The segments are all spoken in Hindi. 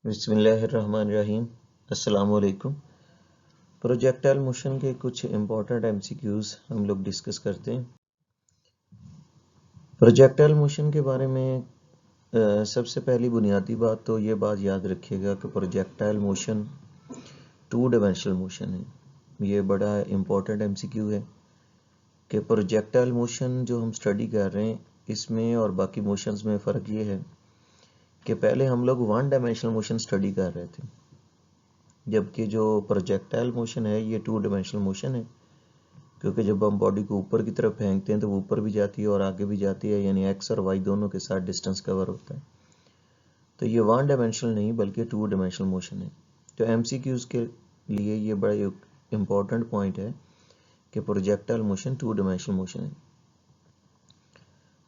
बिस्मिल्लाहिर्रहमानिर्रहीम। अस्सलामुअलैकुम। प्रोजेक्टाइल मोशन के कुछ इम्पोर्टेंट एमसीक्यूज हम लोग डिस्कस करते हैं। प्रोजेक्टाइल मोशन के बारे में सबसे पहली बुनियादी बात तो ये बात याद रखिएगा कि प्रोजेक्टाइल मोशन 2 डायमेंशनल मोशन है। ये बड़ा इम्पोर्टेंट एमसीक्यू है कि प्रोजेक्टाइल मोशन जो हम स्टडी कर रहे हैं इसमें और बाकी मोशंस में फ़र्क ये है कि पहले हम लोग 1 डायमेंशनल मोशन स्टडी कर रहे थे, जबकि जो प्रोजेक्टाइल मोशन है ये 2 डायमेंशनल मोशन है, क्योंकि जब हम बॉडी को ऊपर की तरफ फेंकते हैं तो वो ऊपर भी जाती है और आगे भी जाती है, यानी एक्स और वाई दोनों के साथ डिस्टेंस कवर होता है। तो ये 1 डायमेंशनल नहीं बल्कि 2 डायमेंशनल मोशन है। तो एमसीक्यूज के लिए ये बड़ा इम्पोर्टेंट पॉइंट है कि प्रोजेक्टाइल मोशन 2 डायमेंशनल मोशन है।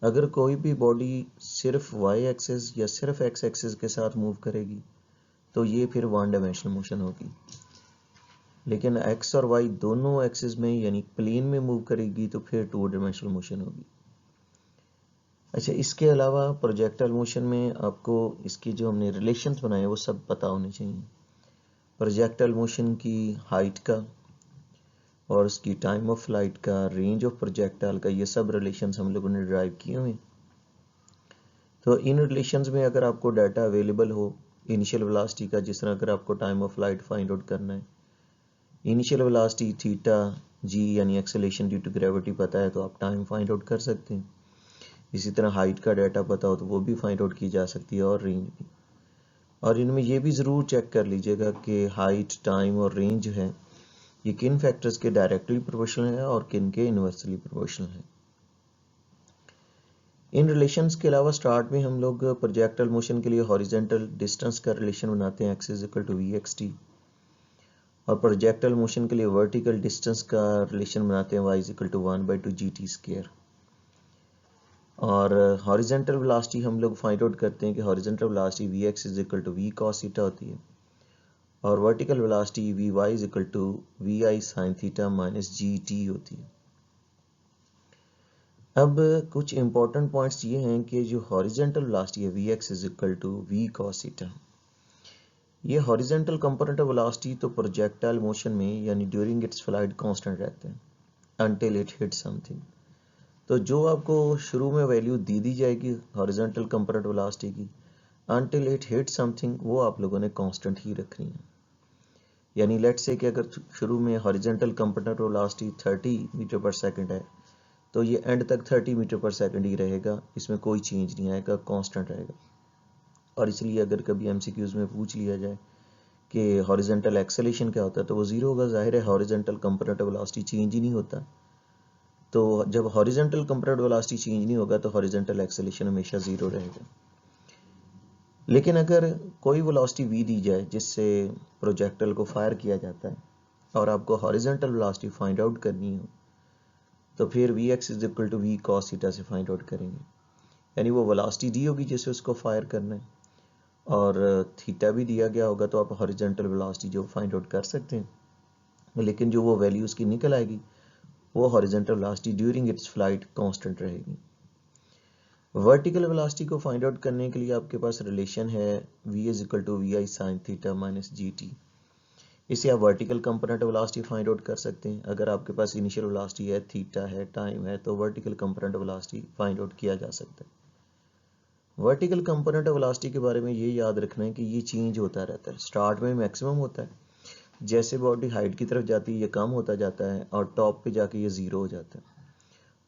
अगर कोई भी बॉडी सिर्फ वाई एक्सिस या सिर्फ एक्स एक्सिस के साथ मूव करेगी तो ये फिर 1 डायमेंशनल मोशन होगी, लेकिन एक्स और वाई दोनों एक्सिस में यानी प्लेन में मूव करेगी तो फिर 2 डायमेंशनल मोशन होगी। अच्छा, इसके अलावा प्रोजेक्टाइल मोशन में आपको इसकी जो हमने रिलेशंस बनाए वो सब पता होने चाहिए। प्रोजेक्टाइल मोशन की हाइट का और उसकी टाइम ऑफ फ्लाइट का, रेंज ऑफ प्रोजेक्टाइल का, ये सब रिलेशंस हम लोगों ने ड्राइव किए हुए। तो इन रिलेशंस में अगर आपको डाटा अवेलेबल हो इनिशियल वेलोसिटी का, जिस तरह अगर आपको time of flight find out करना है, इनिशियल वेलोसिटी थीटा जी यानी एक्सेलेरेशन ड्यू टू ग्रेविटी पता है तो आप टाइम फाइंड आउट कर सकते हैं। इसी तरह हाइट का डाटा पता हो तो वो भी फाइंड आउट की जा सकती है, और रेंज भी। और इनमें ये भी ज़रूर चेक कर लीजिएगा कि हाइट, टाइम और रेंज जो है ये किन फैक्टर्स के डायरेक्टली प्रोपोर्शनल है और किन के इन्वर्सली प्रोपोर्शनल है। इन रिलेशंस के अलावा स्टार्ट में हम लोग प्रोजेक्टाइल मोशन के लिए हॉरिजॉन्टल डिस्टेंस का रिलेशन बनाते हैं, x is equal to v x t, और प्रोजेक्टाइल मोशन के लिए वर्टिकल डिस्टेंस का रिलेशन बनाते हैं y is equal to 1/2 gt square. और हॉरिजॉन्टल वेलोसिटी हम लोग फाइंड आउट करते हैं कि horizontal velocity vx is equal to v cos theta होती है, और vertical velocity vy is equal to vi sin theta minus gt होती है। अब कुछ इंपॉर्टेंट पॉइंट्स ये हैं कि जो हॉरिजॉन्टल वेलोसिटी है vx is equal to v cos theta, ये हॉरिजॉन्टल कंपोनेंट ऑफ वेलोसिटी तो प्रोजेक्टाइल मोशन में यानी ड्यूरिंग इट्स फ्लाइट कांस्टेंट रहते हैं until it hits something। तो जो आपको शुरू में वैल्यू दी जाएगी हॉरिजॉन्टल कंपोनेंट वेलोसिटी की, until it hits something, वो आप लोगों ने कांस्टेंट ही रखनी है। यानी लेट्स से कि अगर शुरू में हॉरिजॉन्टल कंपोनेंट वेलोसिटी 30 मीटर पर सेकंड है तो ये एंड तक 30 मीटर पर सेकंड ही रहेगा, इसमें कोई चेंज नहीं आएगा, कांस्टेंट रहेगा। और इसलिए अगर कभी एमसीक्यूज में पूछ लिया जाए कि हॉरिजॉन्टल एक्सेलेरेशन क्या होता है तो वो जीरो होगा। जाहिर है हॉरिजॉन्टल कंपोनेंट वेलोसिटी चेंज ही नहीं होता, तो जब हॉरिजॉन्टल कंपोनेंट वेलोसिटी चेंज नहीं होगा तो हॉरिजॉन्टल एक्सेलेरेशन हमेशा जीरो रहेगा। लेकिन अगर कोई वेलोसिटी v दी जाए जिससे प्रोजेक्टाइल को फायर किया जाता है और आपको हॉरिजॉन्टल वेलोसिटी फाइंड आउट करनी हो तो फिर vx is equal to v cos theta से फाइंड आउट करेंगे। यानी वो वेलोसिटी दी होगी जिससे उसको फायर करना है और थीटा भी दिया गया होगा, तो आप हॉरिजॉन्टल वेलोसिटी जो फाइंड आउट कर सकते हैं, लेकिन जो वो वैल्यू उसकी निकल आएगी वो horizontal velocity during its flight constant रहेगी। वर्टिकल वेलोसिटी को फाइंड आउट करने के लिए आपके पास रिलेशन है v is equal to vi sin theta minus gt। इसे आप vertical component velocity find out कर सकते हैं। अगर आपके पास इनिशियल वेलोसिटी है, थीटा है, टाइम है, तो vertical component velocity find out किया जा सकता है। वर्टिकल कंपोनेंट वेलोसिटी के बारे में ये याद रखना है कि ये चेंज होता रहता है। स्टार्ट में मैक्सिमम होता है, जैसे बॉडी हाइट की तरफ जाती है ये कम होता जाता है और टॉप पे जाके ये जीरो हो जाता है,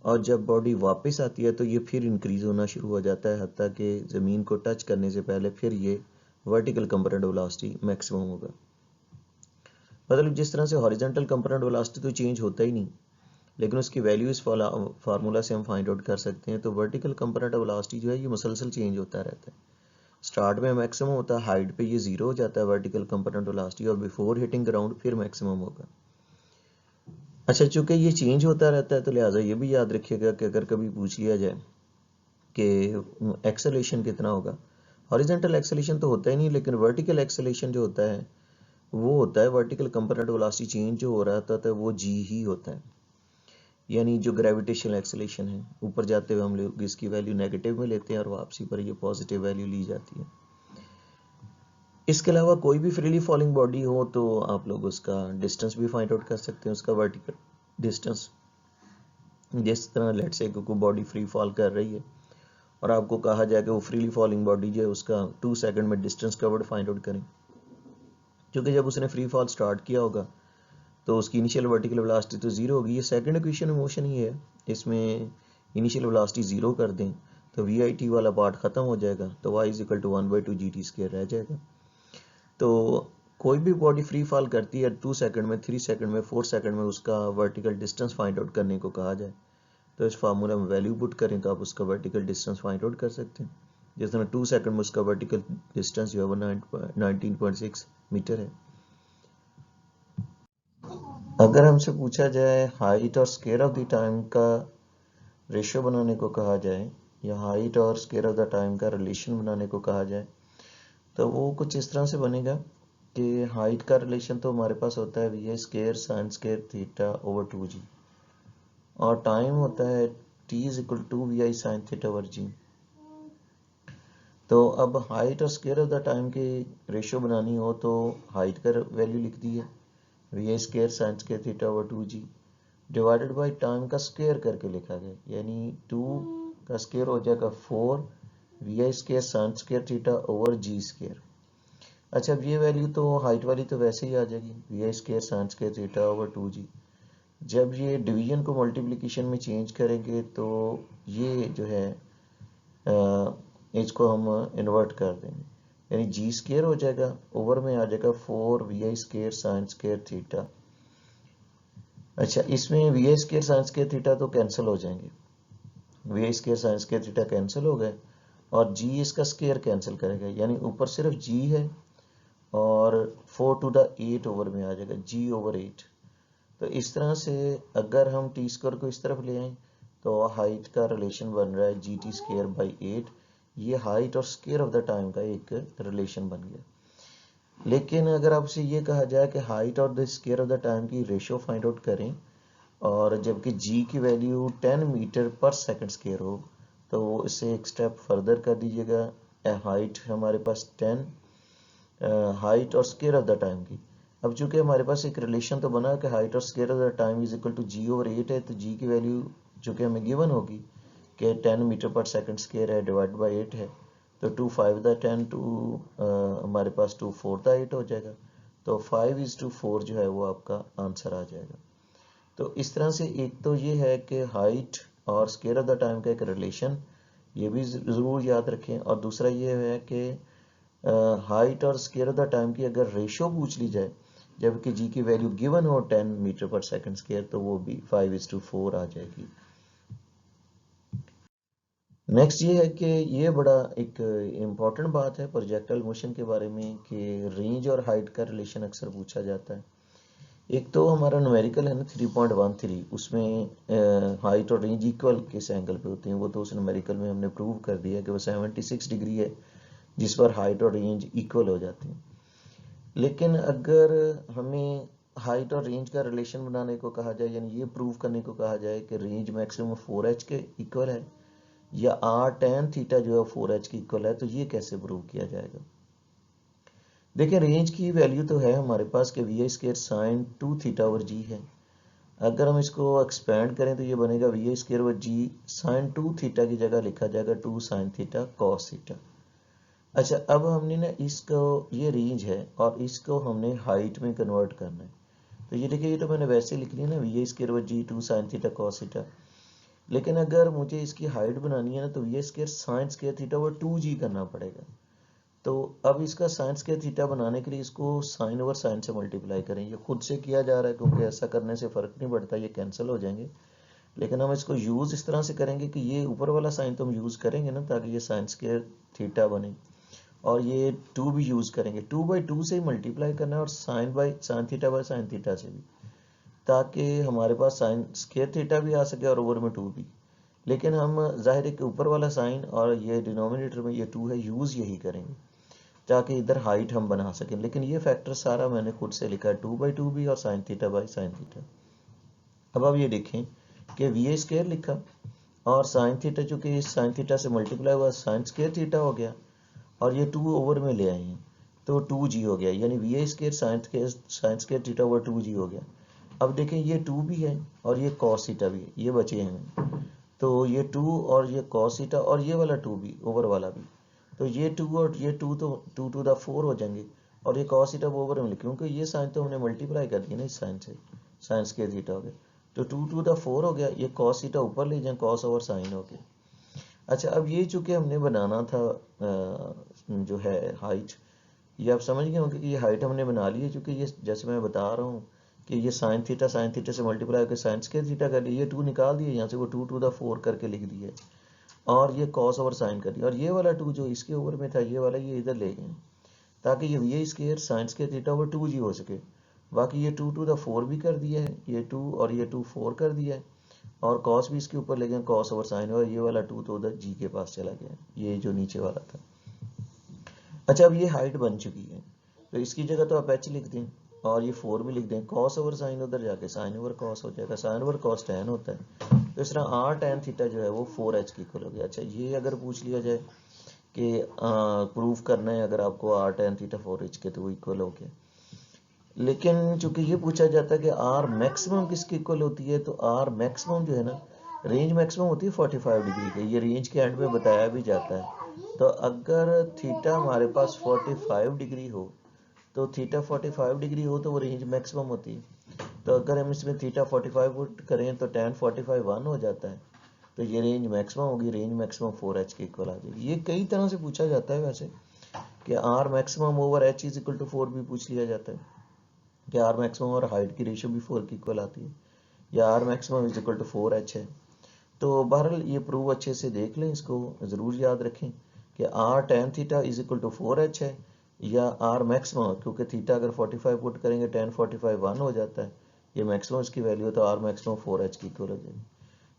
और जब बॉडी वापस आती है तो ये फिर इंक्रीज होना शुरू हो जाता है, हत्ता कि ज़मीन को टच करने से पहले फिर ये वर्टिकल कंपोनेंट वेलोसिटी मैक्सिमम होगा। मतलब जिस तरह से हॉरिजॉन्टल कंपोनेंट वेलोसिटी तो चेंज होता ही नहीं, लेकिन उसकी वैल्यू इस फार्मूला से हम फाइंड आउट कर सकते हैं। तो वर्टिकल कंपोनेंट वेलोसिटी जो है ये मुसलसल चेंज होता रहता है। स्टार्ट में मैक्सिमम होता है, हाइट पे ये जीरो हो जाता है वर्टिकल कंपोनेंट वेलोसिटी, और बिफोर हिटिंग ग्राउंड फिर मैक्सिमम होगा। अच्छा, चूंकि ये चेंज होता रहता है तो लिहाजा ये भी याद रखिएगा कि अगर कभी पूछ लिया जाए कि एक्सेलेरेशन कितना होगा, हॉरिजॉन्टल एक्सेलेरेशन तो होता ही नहीं, लेकिन वर्टिकल एक्सेलेरेशन जो होता है वो होता है वर्टिकल कंपोनेंट वेलोसिटी चेंज जो हो रहा था वो g ही होता है। यानी जो ग्रेविटेशनल एक्सेलेरेशन है, ऊपर जाते हुए हम लोग इसकी वैल्यू नेगेटिव में लेते हैं और वापसी पर ये पॉजिटिव वैल्यू ली जाती है। इसके अलावा कोई भी फ्रीली फॉलिंग बॉडी हो तो आप लोग उसका डिस्टेंस भी फाइंड आउट कर सकते हैं, उसका वर्टिकल डिस्टेंस। जिस तरह लेट से कोई बॉडी फ्री फॉल कर रही है और आपको कहा जाए कि वो फ्रीली फॉलिंग बॉडी जो है उसका 2 सेकंड में डिस्टेंस कवर्ड फाइंड आउट करें, क्योंकि जब उसने फ्री फॉल स्टार्ट किया होगा तो उसकी इनिशियल वर्टिकल वेलोसिटी तो जीरो होगी। ये सेकंड इक्वेशन ऑफ मोशन ही है, इसमें इनिशियल वेलोसिटी जीरो कर दें तो वी आई टी वाला पार्ट खत्म हो जाएगा, तो y is equal to 1/2 GT² रह जाएगा। तो कोई भी बॉडी फ्री फॉल करती है 2 सेकंड में, 3 सेकंड में, 4 सेकंड में उसका वर्टिकल डिस्टेंस फाइंड आउट करने को कहा जाए तो इस फार्मूला में वैल्यू पुट करें तो आप उसका वर्टिकल डिस्टेंस फाइंड आउट कर सकते हैं। जिस तरह 2 सेकंड में उसका वर्टिकल डिस्टेंस जो है 19.6 मीटर है। अगर हमसे पूछा जाए हाइट और स्क्वायर ऑफ द टाइम का रेशियो बनाने को कहा जाए या हाइट और स्क्वायर ऑफ द टाइम का रिलेशन बनाने को कहा जाए तो वो कुछ इस तरह से बनेगा कि हाइट का रिलेशन तो हमारे पास होता है वी आई square sine square theta over 2g, और टाइम होता है t is equal to V I sine theta over G. तो अब हाइट और स्क्वायर ऑफ द टाइम की रेशियो बनानी हो तो हाइट का वैल्यू लिख दी है V I square sine square theta over 2g divided by time का स्क्वायर करके लिखा गया, यानी 2 का स्क्वायर हो जाएगा 4 वी आई square sine square theta over g square. अच्छा, अब ये वैल्यू तो हाइट वाली तो वैसे ही आ जाएगी वी आई square sine square theta over 2g। जब ये डिवीजन को मल्टीप्लिकेशन में चेंज करेंगे तो ये जो है इसको हम इन्वर्ट कर देंगे, यानी जी स्क्वायर हो जाएगा, ओवर में आ जाएगा 4 वी आई स्क्वायर साइन स्क्वायर थीटा। अच्छा, इसमें वी आई स्क्वायर साइन स्क्वायर थीटा तो कैंसिल हो जाएंगे, वी आई square sine square theta cancel हो गए और जी इसका स्क्वायर कैंसिल करेगा, यानी ऊपर सिर्फ जी है और 4 टू द 8 ओवर में आ जाएगा जी ओवर 8। तो इस तरह से अगर हम टी स्क्वायर को इस तरफ ले आए तो हाइट का रिलेशन बन रहा है जी टी स्क्वायर बाई 8। ये हाइट और स्क्वायर ऑफ द टाइम का एक रिलेशन बन गया। लेकिन अगर आपसे ये कहा जाए कि हाइट और the square of the time की रेशियो फाइंड आउट करें और जबकि g की वैल्यू 10 मीटर पर सेकंड स्क्वायर हो तो इसे एक स्टेप फर्दर कर दीजिएगा। हाइट हमारे पास 10, हाइट और स्क्वायर ऑफ द टाइम की। अब चूंकि हमारे पास एक रिलेशन तो बना कि हाइट और square of the time is equal to g over 8 है, तो g की वैल्यू चूंकि हमें गिवन होगी कि 10 मीटर पर सेकंड स्क्वायर है डिवाइड बाई 8 है, तो 2 5 द 10 टू हमारे पास 2 4 द 8 हो जाएगा, तो 5:4 जो है वो आपका आंसर आ जाएगा। तो इस तरह से एक तो ये है कि हाइट और स्क्वायर ऑफ द टाइम का एक रिलेशन, ये भी ज़रूर याद रखें, और दूसरा ये है कि हाइट और स्क्वायर ऑफ द टाइम की अगर रेशियो पूछ ली जाए जबकि जी की वैल्यू गिवन हो 10 मीटर पर सेकंड स्क्वायर तो वो भी 5:4 आ जाएगी। नेक्स्ट ये है कि ये बड़ा एक इम्पॉर्टेंट बात है प्रोजेक्टाइल मोशन के बारे में कि रेंज और हाइट का रिलेशन अक्सर पूछा जाता है। एक तो हमारा न्यूमेरिकल है ना 3.13, उसमें हाइट और रेंज इक्वल किस एंगल पे होते हैं, वो तो उस न्यूमेरिकल में हमने प्रूव कर दिया कि वो 76 डिग्री है जिस पर हाइट और रेंज इक्वल हो जाते हैं। लेकिन अगर हमें हाइट और रेंज का रिलेशन बनाने को कहा जाए, यानी ये प्रूव करने को कहा जाए कि रेंज मैक्सिमम 4h के इक्वल है या r tan थीटा जो है 4h के इक्वल है, तो ये कैसे प्रूव किया जाएगा। देखिए, रेंज की वैल्यू तो है हमारे पास कि वी आई square sine 2 theta over G है। अगर हम इसको एक्सपेंड करें तो ये बनेगा वी आई square over G sine 2 theta की जगह लिखा जाएगा 2 साइन थीटा कॉस थीटा। अच्छा, अब हमने ना इसको, ये रेंज है और इसको हमने हाइट में कन्वर्ट करना है, तो ये देखिए ये तो मैंने वैसे लिख लिया ना वी आई square over g 2 sine theta cos theta. लेकिन अगर मुझे इसकी हाइट बनानी है ना तो वी आई square sine square theta over 2g करना पड़ेगा। तो अब इसका साइन स्क्वायर थीटा बनाने के लिए इसको साइन ओवर साइन से मल्टीप्लाई करें, ये खुद से किया जा रहा है क्योंकि ऐसा करने से फर्क नहीं पड़ता, ये कैंसिल हो जाएंगे। लेकिन हम इसको यूज इस तरह से करेंगे कि ये ऊपर वाला साइन तो हम यूज करेंगे ना ताकि ये साइन स्क्वायर थीटा बने, और ये 2 भी यूज करेंगे, 2/2 से ही मल्टीप्लाई करना है और sine by sine theta by sine theta से भी, ताकि हमारे पास साइन स्क्वायर थीटा भी आ सके और ओवर में 2 भी। लेकिन हम जाहिर है कि ऊपर वाला साइन और ये डिनोमिनेटर में ये 2 है, यूज यही करेंगे ताकि इधर हाइट हम बना सकें। लेकिन ये फैक्टर सारा मैंने खुद से लिखा है 2/2 भी और sign theta by sine theta. अब आप ये देखें कि वी आई स्क्वायर लिखा और साइन थीटा चूंकि इस साइन थीटा से मल्टीप्लाई हुआ साइन स्क्वायर थीटा हो गया और ये 2 ओवर में ले आए हैं, तो 2g हो गया, यानी v i square sine square theta over 2g हो गया। अब देखें ये 2 भी है और ये कॉस थीटा भी है, ये बचे हैं। तो ये 2 और ये कॉस थीटा और ये वाला 2 भी, ओवर वाला भी, तो ये 2 और ये 2 तो 2 टू द 4 हो जाएंगे, और ये कॉस थीटा ओवर में, क्योंकि ये साइन तो हमने मल्टीप्लाई कर दिया ना इस साइन से, साइन स्केयर थीटा हो गया, तो 2 टू द 4 हो गया, ये कॉस थीटा ऊपर ले जाए, कॉस ओवर साइन हो गया। अच्छा, अब ये चूंकि हमने बनाना था जो है हाइट, ये आप समझ गए होंगे कि ये हाइट हमने बना ली है, क्योंकि ये जैसे मैं बता रहा हूँ कि ये साइन थीटा से मल्टीप्लाई करके साइन स्केयर थीटा कर लिया, ये 2 निकाल दिए यहाँ से, वो 2 टू द 4 करके लिख दिए, और ये कॉस ओवर साइन कर दिया, और ये वाला 2 जो इसके ऊपर में था, ये वाला ये इधर ले गए, ताकि ये v i square sine square theta over 2g हो सके। बाकी ये 2 टू द 4 भी कर दिया है, ये 2 और ये 2 4 कर दिया है, और कॉस भी इसके ऊपर ले गए, कॉस ओवर साइन, और ये वाला 2 तो उधर जी के पास चला गया, ये जो नीचे वाला था। अच्छा, अब ये हाइट बन चुकी है, तो इसकी जगह तो आप h लिख दें, और ये 4 भी लिख दें, कॉस ओवर साइन उधर जाके साइन ओवर कॉस हो जाएगा, साइन ओवर कॉस tan होता है, तो इस तरह r tan थीटा जो है वो 4h की इक्वल हो गया। अच्छा, ये अगर पूछ लिया जाए कि प्रूफ करना है अगर आपको r tan थीटा 4h के, तो वो इक्वल हो गया, लेकिन चूंकि ये पूछा जाता है कि r मैक्सिमम किसकी इक्वल होती है, तो r मैक्सिमम जो है ना, रेंज मैक्सिमम होती है 45 डिग्री के, ये रेंज के एंड में बताया भी जाता है। तो अगर थीटा हमारे पास 45 डिग्री हो, तो थीटा 45 डिग्री हो तो वो रेंज मैक्सिमम होती है। तो अगर हम इसमें थीटा 45 पुट करें तो tan 45 1 हो जाता है, तो ये रेंज मैक्सिमम होगी, रेंज मैक्सिमम 4h के इक्वल आ जाएगी। ये कई तरह से पूछा जाता है वैसे, कि r maximum over h is equal to 4 भी पूछ लिया जाता है, कि r मैक्सिमम और हाइट की रेशियो भी 4 की इक्वल आती है, या r maximum is equal to 4h है। तो बहरहाल ये प्रूव अच्छे से देख लें, इसको ज़रूर याद रखें कि r tan theta is equal to 4h है, या r मैक्सिमम, क्योंकि थीटा अगर 45 पुट करेंगे tan 45 1 हो जाता है, ये मैक्सिमम इसकी वैल्यू, तो r मैक्सिमम 4h की इक्वल हो जाएगी।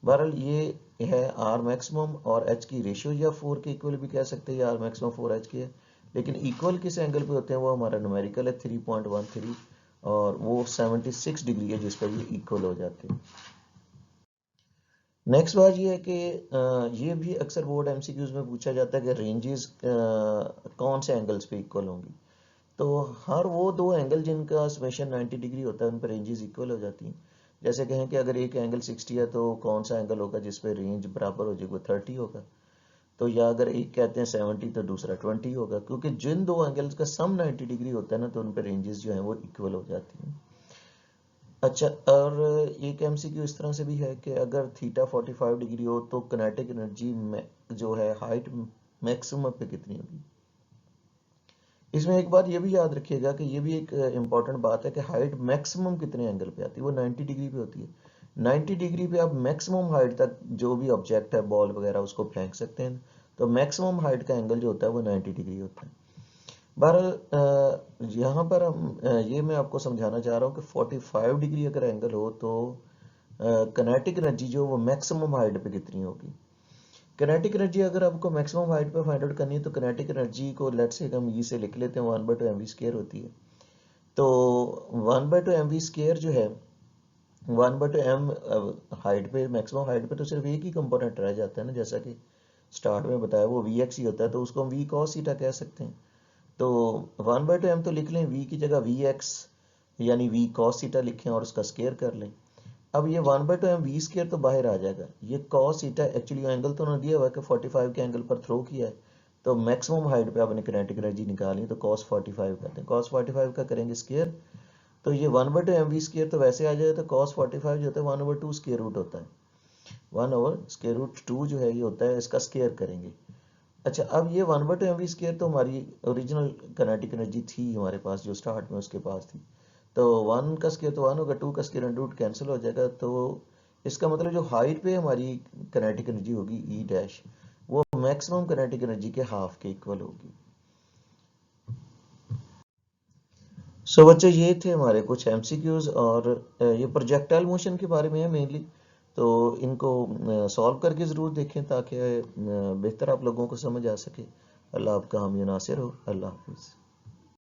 बहरहाल ये है r मैक्सिमम और h की रेशियो, या 4 के इक्वल भी कह सकते हैं, या r मैक्सिमम 4h की है, लेकिन इक्वल किस एंगल पे होते हैं वो हमारा न्यूमेरिकल है 3.13, और वो 76 डिग्री है जिस पर ये इक्वल हो जाते हैं। नेक्स्ट बात ये है कि ये भी अक्सर बोर्ड एमसीक्यूज में पूछा जाता है कि रेंजेस कौन से एंगल्स पे इक्वल होंगी, तो हर वो दो एंगल जिनका समेशन 90 डिग्री होता है उन पर रेंजेस इक्वल हो जाती हैं। जैसे कहें कि अगर एक एंगल 60 है तो कौन सा एंगल होगा जिस पे रेंज बराबर हो जाएगी, वो 30 होगा। तो या अगर एक कहते हैं 70 तो दूसरा 20 होगा, क्योंकि जिन दो एंगल्स का सम 90 डिग्री होता है ना, तो उन पर रेंजेस जो हैं वो इक्वल हो जाती हैं। अच्छा, और एक एमसीक्यू इस तरह से भी है कि अगर थीटा 45 डिग्री हो तो किनेटिक एनर्जी जो है हाइट मैक्सिमम पे कितनी होगी। इसमें एक बात ये भी याद रखिएगा कि ये भी एक इम्पॉर्टेंट बात है कि हाइट मैक्सिमम कितने एंगल पे आती है, वो 90 डिग्री पे होती है। 90 डिग्री पे आप मैक्सिमम हाइट तक जो भी ऑब्जेक्ट है, बॉल वगैरह, उसको फेंक सकते हैं, तो मैक्सिमम हाइट का एंगल जो होता है वो 90 डिग्री होता है। बहरहाल यहाँ पर हम ये मैं आपको समझाना चाह रहा हूँ कि 45 डिग्री अगर एंगल हो तो किनेटिक एनर्जी जो वो मैक्सिमम हाइट पे कितनी होगी। किनेटिक एनर्जी अगर आपको मैक्सिमम हाइट पे फाइंड आउट करनी है, तो किनेटिक एनर्जी को लेट्स से हम ई से लिख लेते हैं, 1/2 mv स्क्वायर होती है। तो 1/2 mv स्क्वायर जो है, 1/2 m हाइट पे, मैक्सिमम हाइट पे तो सिर्फ एक ही कंपोनेंट रह जाता है ना, जैसा कि स्टार्ट में बताया वो vx ही होता है, तो उसको हम v cos थीटा कह सकते हैं। तो 1/2 m तो लिख लें, v की जगह vx यानी v cos थीटा लिखें और उसका स्क्वायर कर लें। अब ये 1/2 m v स्क्वायर तो बाहर आ जाएगा, ये cos थीटा एक्चुअली एंगल तो ना दिया हुआ है कि 45 के एंगल पर थ्रो किया है, तो मैक्सिमम हाइट पे आपने किनेटिक एनर्जी निकाली, तो cos 45 करते हैं, cos 45 का करेंगे स्क्वायर, तो ये 1/2 m v स्क्वायर तो वैसे आ जाएगा, तो cos 45 जो होता है 1/2 स्क्वायर रूट होता है, 1/√2 जो है ये होता है, इसका स्क्वायर करेंगे। अच्छा, अब ये 1/2 mv स्क्वायर तो हमारी ओरिजिनल किनेटिक एनर्जी थी हमारे पास, जो स्टार्ट में उसके पास थी, तो 1 का स्क्वायर तो 1 होगा, 2 का स्क्वायर रूट कैंसिल हो जाएगा, तो इसका मतलब जो हाइट पे हमारी किनेटिक एनर्जी होगी ई डैश, वो मैक्सिमम किनेटिक एनर्जी के हाफ के इक्वल होगी। सो बच्चे, ये थे हमारे कुछ एमसीक्यूज, और ये प्रोजेक्टाइल मोशन के बारे में है मेनली, तो इनको सॉल्व करके ज़रूर देखें ताकि बेहतर आप लोगों को समझ आ सके। अल्लाह आपका हामी नासिर हो। अल्लाह हाफिज़।